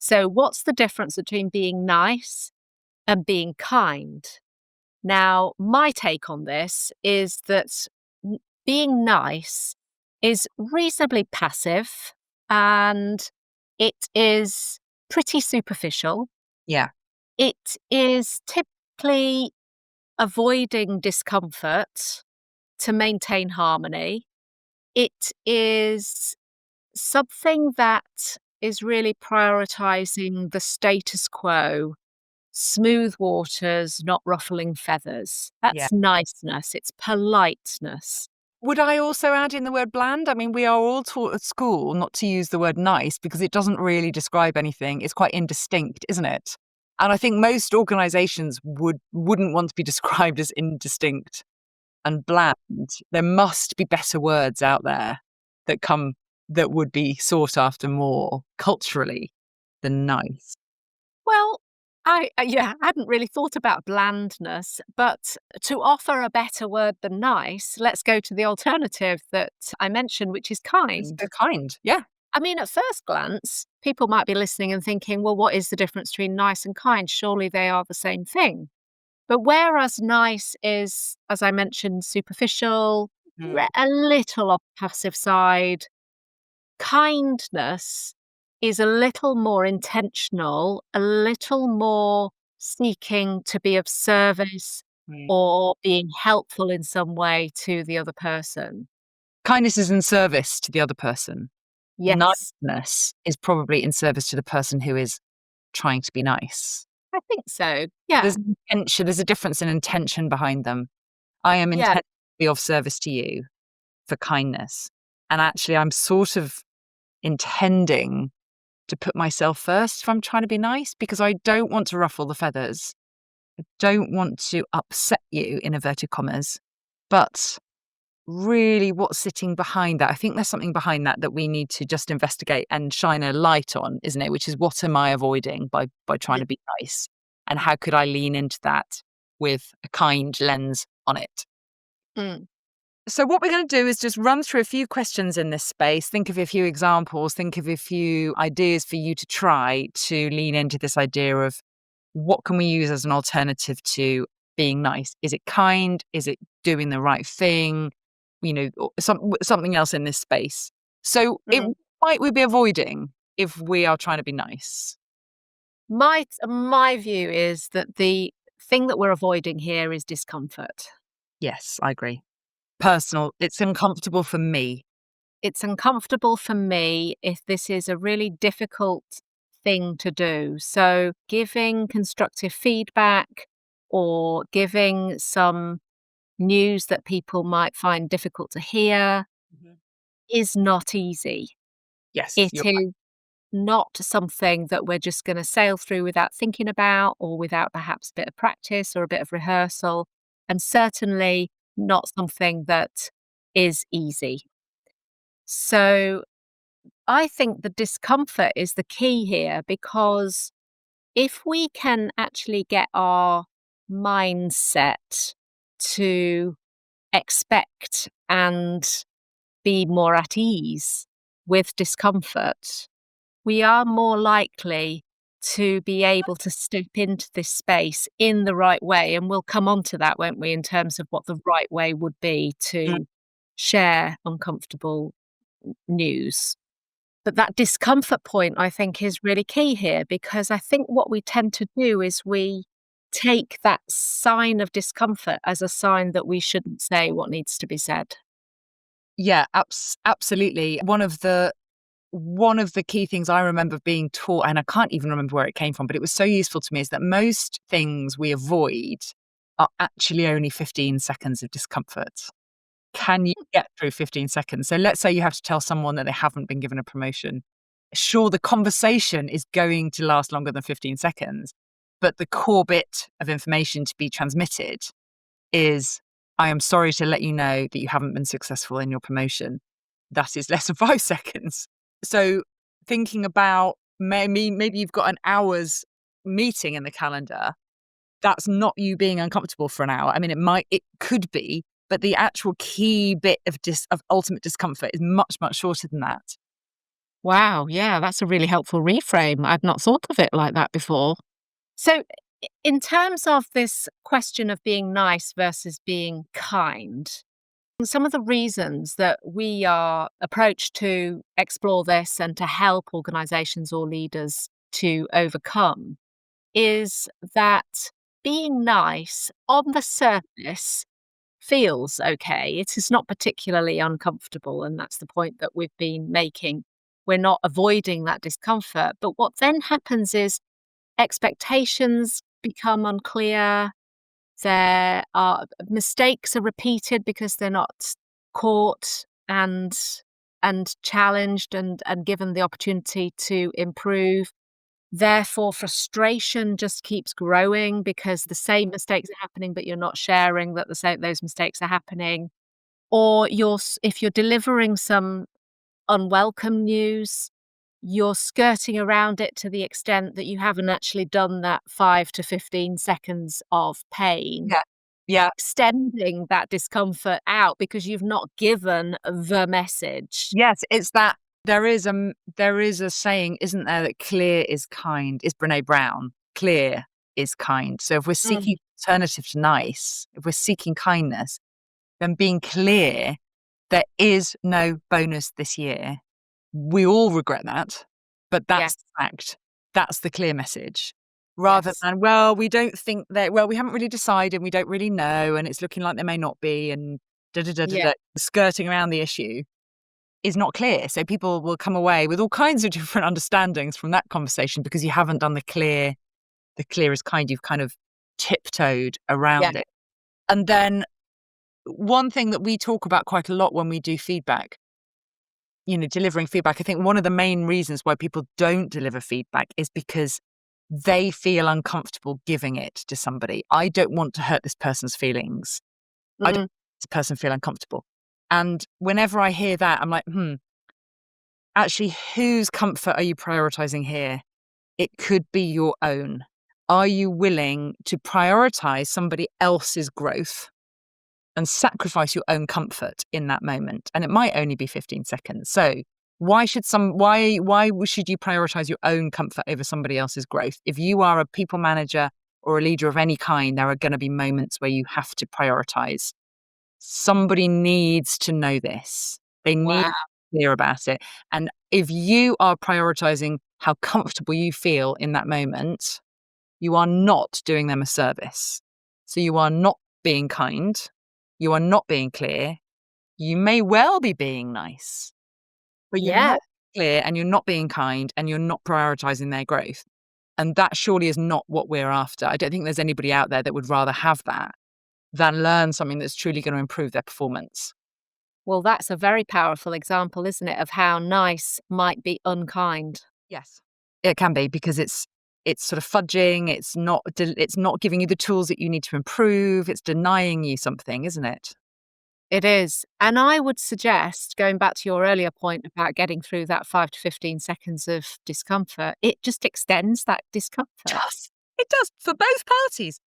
So what's the difference between being nice and being kind? Now, my take on this is that being nice is reasonably passive and it is pretty superficial. Yeah. It is typically avoiding discomfort to maintain harmony. It is something that is really prioritizing the status quo, smooth waters, not ruffling feathers. Yeah. That's niceness, it's politeness. Would I also add in the word bland? I mean, we are all taught at school not to use the word nice because it doesn't really describe anything. It's quite indistinct, isn't it? And I think most organizations wouldn't want to be described as indistinct and bland. There must be better words out there that would be sought after more culturally than nice. Well, I hadn't really thought about blandness, but to offer a better word than nice, let's go to the alternative that I mentioned, which is It's kind. the kind, yeah. I mean, at first glance, people might be listening and thinking, well, what is the difference between nice and kind? Surely they are the same thing. But whereas nice is, as I mentioned, superficial, Mm. a little on the passive side, kindness is a little more intentional, a little more seeking to be of service Mm. or being helpful in some way to the other person. Kindness is in service to the other person. Yes, Niceness is probably in service to the person who is trying to be nice. I think so. Yeah, There's intention, there's a difference in intention behind them. I am yeah. intending to be of service to you for kindness. And actually, I'm sort of intending to put myself first if I'm trying to be nice because I don't want to ruffle the feathers. I don't want to upset you, in inverted commas. But really, what's sitting behind that? I think there's something behind that we need to just investigate and shine a light on, isn't it? Which is what am I avoiding by trying to be nice? And how could I lean into that with a kind lens on it? Mm. So, what we're going to do is just run through a few questions in this space, think of a few examples, think of a few ideas for you to try to lean into this idea of what can we use as an alternative to being nice? Is it kind? Is it doing the right thing? Or something else in this space. So, it Mm. might we be avoiding if we are trying to be nice? My view is that the thing that we're avoiding here is discomfort. Yes, I agree. Personal, it's uncomfortable for me. It's uncomfortable for me if this is a really difficult thing to do. So, giving constructive feedback or giving some news that people might find difficult to hear Mhm. is not easy. Yes, It you're right. is not something that we're just going to sail through without thinking about or without perhaps a bit of practice or a bit of rehearsal, and certainly not something that is easy. So, I think the discomfort is the key here because if we can actually get our mindset to expect and be more at ease with discomfort, we are more likely to be able to step into this space in the right way. And we'll come on to that, won't we, in terms of what the right way would be to share uncomfortable news. But that discomfort point, I think, is really key here because I think what we tend to do is we take that sign of discomfort as a sign that we shouldn't say what needs to be said. Yeah, absolutely. One of the key things I remember being taught, and I can't even remember where it came from, but it was so useful to me, is that most things we avoid are actually only 15 seconds of discomfort. Can you get through 15 seconds? So let's say you have to tell someone that they haven't been given a promotion. Sure, the conversation is going to last longer than 15 seconds, but the core bit of information to be transmitted is, I am sorry to let you know that you haven't been successful in your promotion. That is less than 5 seconds. So thinking about maybe you've got an hour's meeting in the calendar. That's not you being uncomfortable for an hour. I mean, it could be, but the actual key bit of ultimate discomfort is much, much shorter than that. Wow, yeah, that's a really helpful reframe. I've not thought of it like that before. So, in terms of this question of being nice versus being kind, some of the reasons that we are approached to explore this and to help organizations or leaders to overcome is that being nice on the surface feels okay. It is not particularly uncomfortable, and that's the point that we've been making. We're not avoiding that discomfort. But what then happens is expectations become unclear. There are mistakes are repeated because they're not caught and challenged and given the opportunity to improve. Therefore, frustration just keeps growing because the same mistakes are happening, but you're not sharing that the same those mistakes are happening. Or if you're delivering some unwelcome news, you're skirting around it to the extent that you haven't actually done that 5 to 15 seconds of pain, Yeah. Yeah. extending that discomfort out because you've not given the message. Yes, it's that there is a saying, isn't there, that clear is kind. It's Brené Brown. Clear is kind. So if we're seeking Mm, alternative to nice, if we're seeking kindness, then being clear, there is no bonus this year. We all regret that, but that's yes, the fact. That's the clear message. Rather yes. than, well, we don't think that, well, we haven't really decided, we don't really know, and it's looking like there may not be, and da da da da Yeah, da, skirting around the issue is not clear. So people will come away with all kinds of different understandings from that conversation because you haven't done the clearest kind. You've kind of tiptoed yeah. around it. And then one thing that we talk about quite a lot when we do feedback, delivering feedback, I think one of the main reasons why people don't deliver feedback is because they feel uncomfortable giving it to somebody. I don't want to hurt this person's feelings. I don't Mm, want this person feel uncomfortable. And whenever I hear that, I'm like, actually, whose comfort are you prioritizing here? It could be your own. Are you willing to prioritize somebody else's growth and sacrifice your own comfort in that moment? And it might only be 15 seconds. So why should you prioritize your own comfort over somebody else's growth? If you are a people manager or a leader of any kind, there are going to be moments where you have to prioritize. Somebody needs to know this. They need to wow. be clear about it. And if you are prioritizing how comfortable you feel in that moment, you are not doing them a service. So you are not being kind. You are not being clear. You may well be being nice, but you're Yeah. not clear and you're not being kind and you're not prioritizing their growth. And that surely is not what we're after. I don't think there's anybody out there that would rather have that than learn something that's truly going to improve their performance. Well, that's a very powerful example, isn't it, of how nice might be unkind. Yes. It can be because it's sort of fudging, it's not giving you the tools that you need to improve, it's denying you something, isn't it? It is. And I would suggest, going back to your earlier point about getting through that 5 to 15 seconds of discomfort, it just extends that discomfort. It does for both parties.